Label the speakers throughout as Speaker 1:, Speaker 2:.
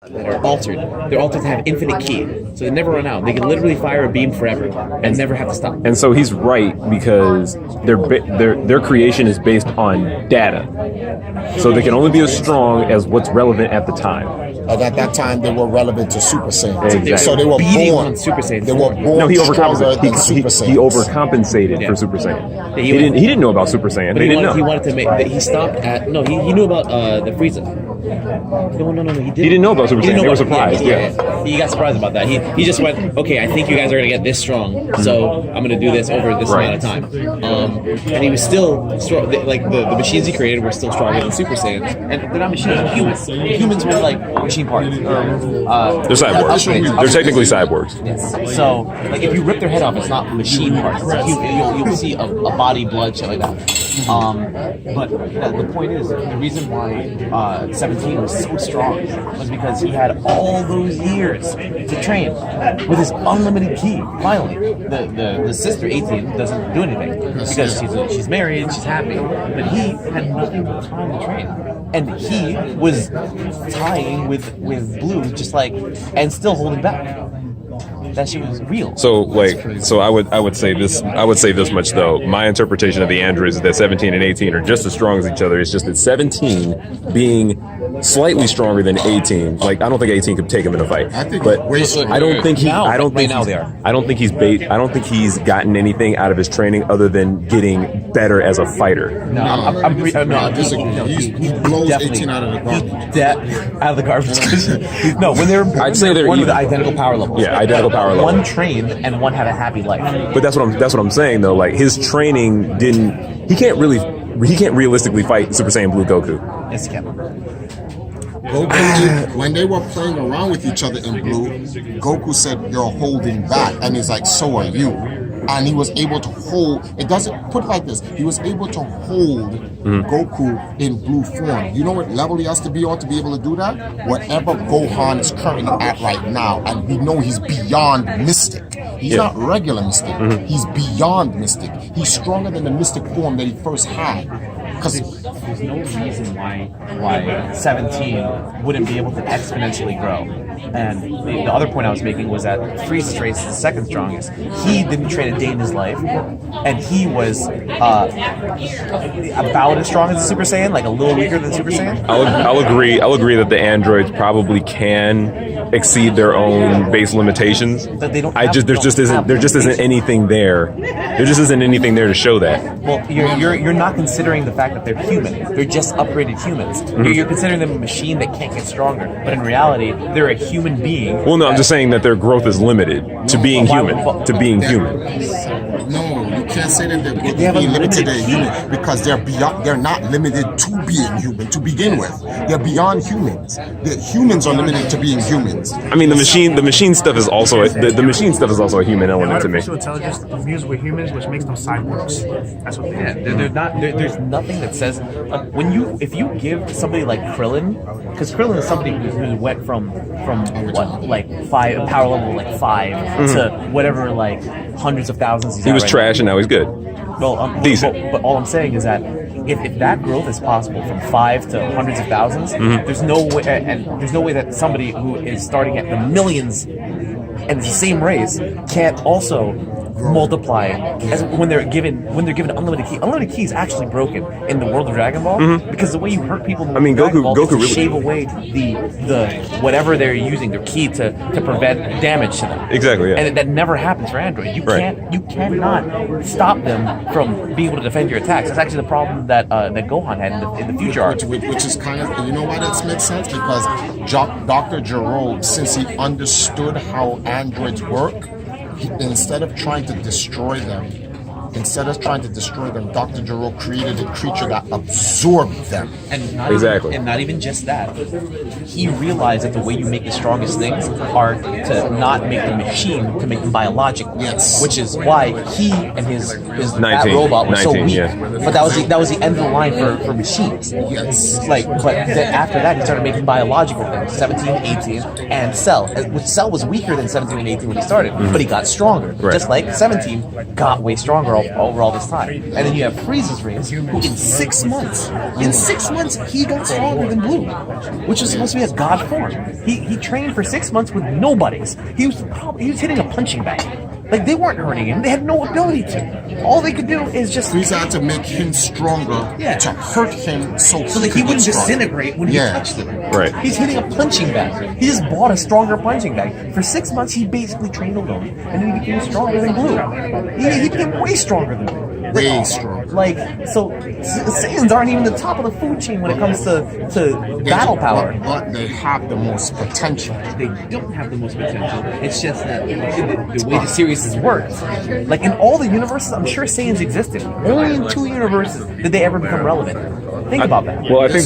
Speaker 1: that are altered. They're altered to have infinite ki, so they never run out. They can literally fire a beam forever and never have to stop.
Speaker 2: And so he's right because their creation is based on data, so they can only be as strong as what's relevant at the time.
Speaker 3: At that time, they were relevant to Super Saiyan.
Speaker 2: Exactly.
Speaker 3: So they were born
Speaker 1: on Super Saiyan.
Speaker 3: They were born
Speaker 2: No, he
Speaker 3: stronger
Speaker 2: overcompensated.
Speaker 3: than Super Saiyan.
Speaker 2: He overcompensated for Super Saiyan. He didn't know about Super Saiyan.
Speaker 1: But
Speaker 2: They didn't know.
Speaker 1: he wanted to make. He stopped at. No, he knew about the Frieza. No. He
Speaker 2: didn't know about Super Saiyan. They were surprised.
Speaker 1: Yeah. He got surprised about that. He just went, okay, I think you guys are gonna get this strong, so I'm gonna do this over this amount of time. And he was still strong. Like the machines he created were still stronger than Super Saiyans, and they're not machines. They're humans. Humans were like machine parts.
Speaker 2: They're cyborgs. They're technically cyborgs.
Speaker 1: Yes. So, like, if you rip their head off, it's not machine parts. It's like you'll see a body, blood, shit like that. But the point is, the reason why 17 was so strong was because he had all those years to train with his unlimited ki. Finally, the sister 18 doesn't do anything because she's married, she's happy, but he had nothing but time to train, and he was tying with Blue just like and still holding back. That shit was real.
Speaker 2: So I would say this much though. My interpretation of the androids is that 17 and 18 are just as strong as each other. It's just that 17 being slightly stronger than 18. Like, I don't think 18 could him in a fight.
Speaker 3: I think
Speaker 2: but
Speaker 3: way stronger.
Speaker 2: I don't think he's gotten anything out of his training other than getting better as a fighter.
Speaker 1: No, I disagree.
Speaker 3: He blows 18 out of the garbage.
Speaker 1: Out of the garbage. No, when they're
Speaker 2: I'd say they're
Speaker 1: one with
Speaker 2: even.
Speaker 1: identical power levels.
Speaker 2: Yeah, identical power level.
Speaker 1: One trained and one had a happy life.
Speaker 2: But that's what I'm saying though. Like, his training didn't. He can't realistically fight Super Saiyan Blue Goku.
Speaker 1: Yes, he can.
Speaker 3: Goku, when they were playing around with each other in Blue, Goku said, "You're holding back," and he's like, "So are you." And he was able to hold. It doesn't put it like this. He was able to hold Goku in Blue form. You know what level he has to be on to be able to do that? Whatever Gohan is currently at right now, and we know he's beyond Mystic. He's not regular Mystic. He's beyond Mystic. He's stronger than the Mystic form that he first had. Because
Speaker 1: there's no reason why 17 wouldn't be able to exponentially grow. And the other point I was making was that Frieza's race is the second strongest. He didn't train a day in his life, and he was about as strong as the Super Saiyan, like a little weaker than Super Saiyan.
Speaker 2: I'll agree that the androids probably can exceed their own base limitations.
Speaker 1: But they don't.
Speaker 2: There just isn't anything there. There just isn't anything there to show that.
Speaker 1: Well, you're not considering the fact that they're human. They're just upgraded humans. You're considering them a machine that can't get stronger. But in reality, they're a human being.
Speaker 2: Well, no, I'm just saying that their growth is limited to being human.
Speaker 3: No, you can't say that they're being limited to human because they're beyond. They're not limited to being human to begin with. They're beyond humans. The humans are limited to being humans.
Speaker 2: I mean, the machine stuff is also the machine stuff is also a human element to me.
Speaker 4: Artificial intelligence confused with humans, which makes them cyborgs. That's what they are.
Speaker 1: They're not. There's nothing that says if you give somebody like Krillin, because Krillin is somebody who went from what, like 5 power level like 5 to whatever, like hundreds of thousands.
Speaker 2: He was trash and now he's good.
Speaker 1: Well,
Speaker 2: decent.
Speaker 1: But all I'm saying is that if that growth is possible from 5 to hundreds of thousands, there's no way, and there's no way that somebody who is starting at the millions and the same race can't also multiply as when they're given unlimited ki. Unlimited ki is actually broken in the world of Dragon Ball because the way you hurt people in the world of Dragon Ball is to shave away the whatever they're using their ki to prevent damage to them.
Speaker 2: Exactly, yeah.
Speaker 1: And that never happens for Android. You cannot stop them from being able to defend your attacks. That's actually the problem that Gohan had in the future arc.
Speaker 3: Which is kind of, you know why that makes sense? Because Dr. Gero, since he understood how androids work, instead of trying to destroy them, Dr. Gero created a creature that absorbed them.
Speaker 1: And not even just that. He realized that the way you make the strongest things are to not make the machine, to make them biological.
Speaker 3: Yes.
Speaker 1: Which is why he and his
Speaker 2: 19,
Speaker 1: that robot was so weak.
Speaker 2: yeah.
Speaker 1: But that was the end of the line for machines.
Speaker 3: Yes.
Speaker 1: But then after that, he started making biological things, 17, 18, and Cell. Which Cell was weaker than 17 and 18 when he started, but he got stronger.
Speaker 2: Right.
Speaker 1: Just like 17 got way stronger all over all this time. And then you have Frieza's race, who in 6 months, he got stronger than Blue, which is supposed to be a god form. He trained for 6 months with nobodies. He was hitting a punching bag. Like, they weren't hurting him. They had no ability to. All they could do is just...
Speaker 3: Frieza had to make him stronger to hurt him so
Speaker 1: that he wouldn't disintegrate when he touched him.
Speaker 2: Right.
Speaker 1: He's hitting a punching bag. He just bought a stronger punching bag. For 6 months, he basically trained alone, and then he became stronger than Blue. He became way stronger than Blue.
Speaker 3: Way stronger.
Speaker 1: Like, so Saiyans aren't even the top of the food chain when it comes to battle power.
Speaker 3: But they have the most potential.
Speaker 1: They don't have the most potential. It's just that the way the series has worked, like in all the universes, I'm sure Saiyans existed. Only in 2 universes did they ever become relevant. Think about that.
Speaker 2: Well, I think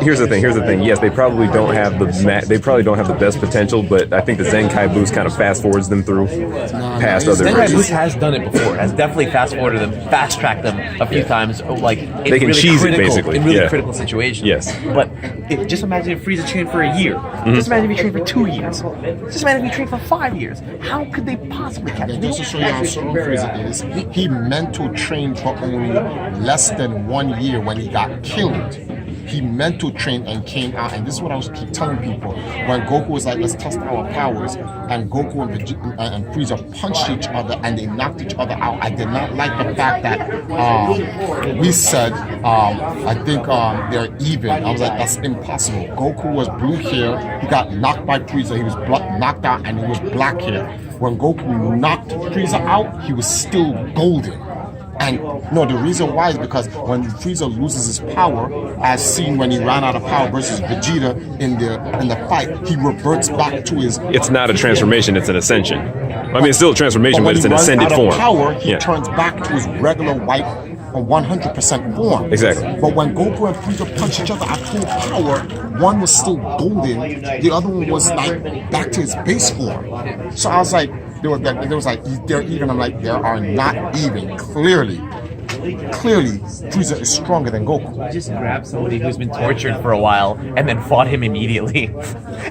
Speaker 2: here's the thing. Yes, they probably don't have the best potential, but I think the Zenkai Boost kind of fast forwards them through past other
Speaker 1: Zenkai
Speaker 2: versions.
Speaker 1: Boost has done it before. Has definitely fast forwarded them, fast tracked them a few times. Like
Speaker 2: they can
Speaker 1: really
Speaker 2: cheese
Speaker 1: critical,
Speaker 2: it basically
Speaker 1: in really critical situations.
Speaker 2: Yes.
Speaker 1: But just imagine if Frieza trained for a year. Just imagine if he trained for 2 years. Just imagine if he trained for 5 years. How could they possibly catch him?
Speaker 3: Just to show you how strong Frieza is, he mental trained for only less than 1 year when he got killed. He mental trained and came out, and this is what I was keep telling people. When Goku was like, let's test our powers, and Goku and Frieza punched each other and they knocked each other out. I did not like the fact that we said, I think they're even. I was like, that's impossible. Goku was blue hair, he got knocked by Frieza, he was knocked out, and he was black hair. When Goku knocked Frieza out, he was still golden. And no, the reason why is because when Frieza loses his power, as seen when he ran out of power versus Vegeta in the fight, he reverts back to his...
Speaker 2: It's not a transformation, it's an ascension. I mean, it's still a transformation, but it's an ascended form.
Speaker 3: When he runs out of power, he turns back to his regular white 100% form.
Speaker 2: Exactly.
Speaker 3: But when Goku and Frieza punch each other at full power, one was still golden, the other one was like back to his base form. So I was like, there was like they're even. I'm like, they are not even. Clearly, Frieza is stronger than Goku.
Speaker 1: You just grab somebody who's been tortured for a while and then fought him immediately,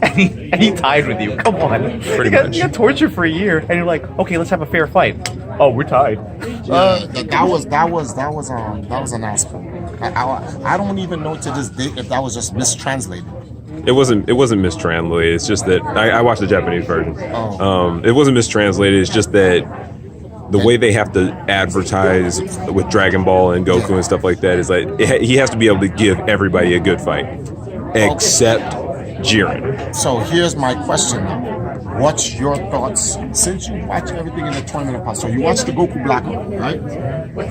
Speaker 1: and he tied with you. Come on, you got tortured for a year, and you're like, okay, let's have a fair fight. Oh, we're tied.
Speaker 3: That was an asshole. I don't even know to this day if that was just mistranslated.
Speaker 2: It wasn't mistranslated. It's just that I watched the Japanese version. It wasn't mistranslated. It's just that the way they have to advertise with Dragon Ball and Goku and stuff like that is like he has to be able to give everybody a good fight, except Jiren.
Speaker 3: So here's my question now. What's your thoughts since you watch everything in the tournament past? So you watched the Goku Black, right?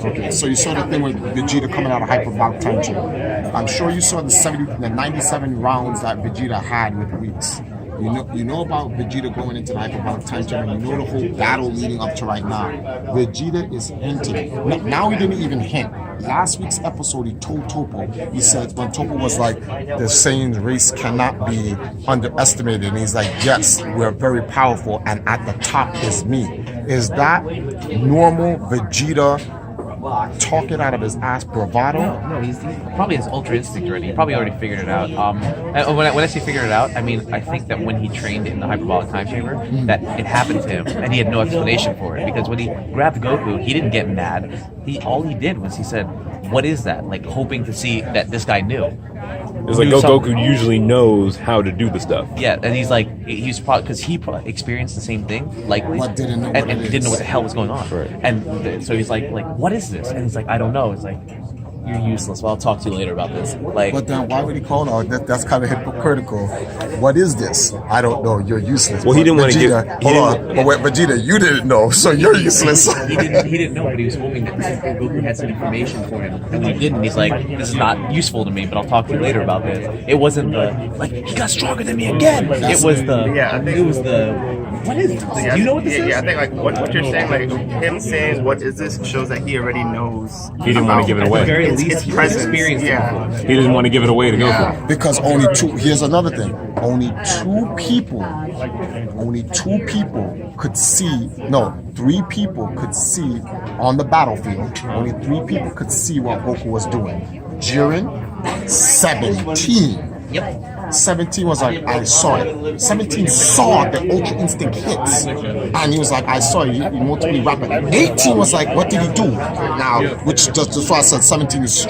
Speaker 3: Okay. So you saw the thing with Vegeta coming out of hyperbolic time chamber. I'm sure you saw the 97 rounds that Vegeta had with Weeks. You know about Vegeta going into the hyperbolic time chamber. You know the whole battle leading up to right now. Vegeta is hinting. Now he didn't even hint. Last week's episode, he told Topo. He said when Topo was like, "The Saiyan race cannot be underestimated," and he's like, "Yes, we're very powerful, and at the top is me." Is that normal Vegeta talking out of his ass bravado?
Speaker 1: No, he's probably has ultra instinct already. He probably already figured it out. And when I say figured it out, I mean I think that when he trained in the hyperbolic time chamber, that it happened to him, and he had no explanation for it. Because when he grabbed Goku, he didn't get mad. All he did was he said, "What is that?" Like hoping to see that this guy knew.
Speaker 2: It's like Goku usually knows how to do the stuff.
Speaker 1: Yeah, and he's like, he's probably because he experienced the same thing, likely,
Speaker 3: but didn't know
Speaker 1: and didn't know what the hell was going on.
Speaker 2: Right.
Speaker 1: And so he's like, what is this? And he's like, I don't know. It's like, you're useless. Well, I'll talk to you later about this. Like,
Speaker 3: but then why would he call it? That's kind of hypocritical. What is this? I don't know. You're useless.
Speaker 2: Well, he didn't want to give.
Speaker 3: But wait, Vegeta, you didn't know, so you're useless.
Speaker 1: He didn't know, but he was hoping that Goku had some information for him, and when he didn't, he's like, this is not useful to me, but I'll talk to you later about this. It wasn't the like he got stronger than me again. It was the what is this? Do you know what this is?
Speaker 5: Yeah, I think like what you're saying, like him saying what is this shows that he already knows.
Speaker 2: He didn't want to give it away.
Speaker 1: At the very least,
Speaker 5: his
Speaker 1: he
Speaker 5: presence.
Speaker 1: experienced it before.
Speaker 2: He didn't want to give it away to Goku.
Speaker 3: Because only two. Here's another thing. Only two people could see. No, 3 people could see on the battlefield. Only 3 people could see what Goku was doing. Jiren, 17.
Speaker 1: Yep.
Speaker 3: 17 was like, I saw it. 17 saw the Ultra Instinct hits. And he was like, I saw it. You multiply rapid. 18 was like, what did he do? Now, which just why I said 17 is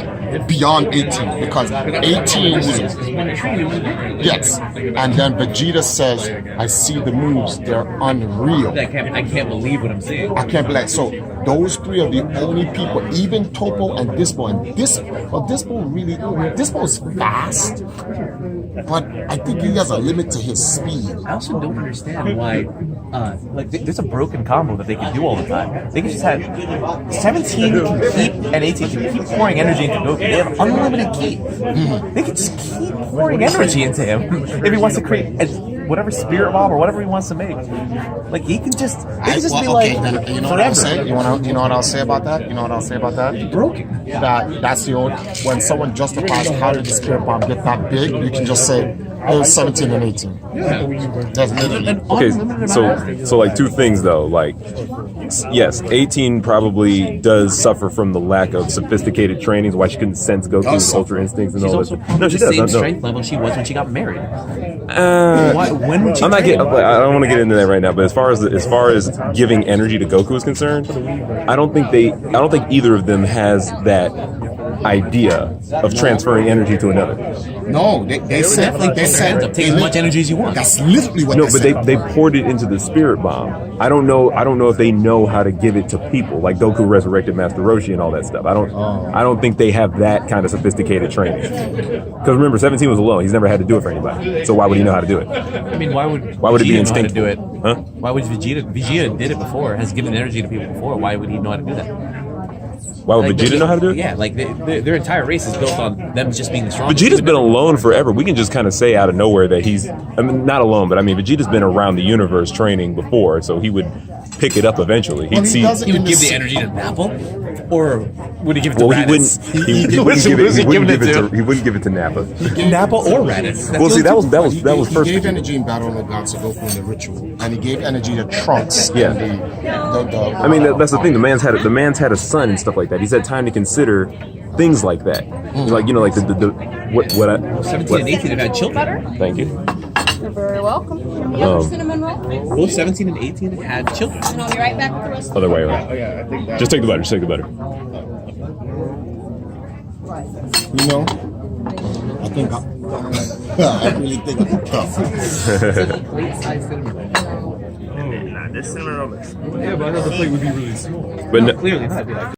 Speaker 3: beyond 18. Because 18 was... Yes. And then Vegeta says, I see the moves. They're unreal.
Speaker 1: I can't believe what I'm seeing.
Speaker 3: I can't believe. So those three are the only people, even Topo and Dispo. And Dispo is fast, but I think he has a limit to his speed.
Speaker 1: I also don't understand why, there's a broken combo that they can do all the time. They can just have 17 can keep and 18 can keep pouring energy into Goku. They have unlimited ki. They can just keep pouring energy into him if he wants to create whatever spirit bomb or whatever he wants to make. Like he can just be like
Speaker 3: then, you know
Speaker 1: forever.
Speaker 3: What I'll say? You know what I'll say about that? You know what I'll say about that?
Speaker 1: Broken.
Speaker 3: That's the old. When someone justifies how did the spirit bomb get that big, you can just say it was 17 and 18. That's literally.
Speaker 2: Okay, so like two things though. Like, yes, 18 probably does suffer from the lack of sophisticated trainings. Why she couldn't sense Goku's Ultra Instincts and
Speaker 1: She's
Speaker 2: all
Speaker 1: also
Speaker 2: that. No, she
Speaker 1: the
Speaker 2: does.
Speaker 1: same
Speaker 2: No.
Speaker 1: strength level she was when she got married.
Speaker 2: When
Speaker 1: would she
Speaker 2: I'm not
Speaker 1: train?
Speaker 2: getting. I don't want to get into that right now. But as far as giving energy to Goku is concerned, I don't think either of them has that idea of transferring energy to another.
Speaker 3: No, they said
Speaker 1: Take as much energy as you want.
Speaker 3: That's literally what
Speaker 2: No,
Speaker 3: they
Speaker 2: but
Speaker 3: said.
Speaker 2: they poured it into the spirit bomb. I don't know if they know how to give it to people, like Goku resurrected Master Roshi and all that stuff. I don't think they have that kind of sophisticated training. Because remember, 17 was alone. He's never had to do it for anybody. So why would he know how to do it?
Speaker 1: I mean, why would
Speaker 2: it be
Speaker 1: Vegeta know how to
Speaker 2: instinctive?
Speaker 1: do it?
Speaker 2: Huh?
Speaker 1: Why would Vegeta did it before? Has given energy to people before. Why would he know how to do that?
Speaker 2: Why would Vegeta know how to do it?
Speaker 1: Yeah, like their entire race is built on them just being the strongest.
Speaker 2: Vegeta's been alone forever. We can just kind of say out of nowhere that he's, I mean, not alone, but I mean, Vegeta's been around the universe training before, so he would pick it up eventually. He'd see.
Speaker 1: He would give the energy to Napple, or would he give it to
Speaker 2: Well, he
Speaker 1: Raditz?
Speaker 2: wouldn't give it to Nappa.
Speaker 1: Napple or Raditz.
Speaker 2: Well, see, that was
Speaker 3: He
Speaker 2: first.
Speaker 3: gave energy in Battle of the Gods to Goku in the ritual, and he gave energy to Trunks.
Speaker 2: Yeah.
Speaker 3: In the
Speaker 2: I mean, that's the thing. The man's had a son and stuff like that. He's had time to consider things like that. Like like what
Speaker 1: 17 and 18 have had children.
Speaker 2: Thank you.
Speaker 6: You're very welcome. You have a cinnamon roll?
Speaker 1: Both 17 and 18 have had children.
Speaker 6: And I'll be right back with the rest of
Speaker 2: Other way around. Just take the butter. Just take the butter.
Speaker 3: You know, I think I really think I'm tough.
Speaker 5: Nah, this cinnamon roll is
Speaker 2: But no,
Speaker 1: Clearly, that'd be like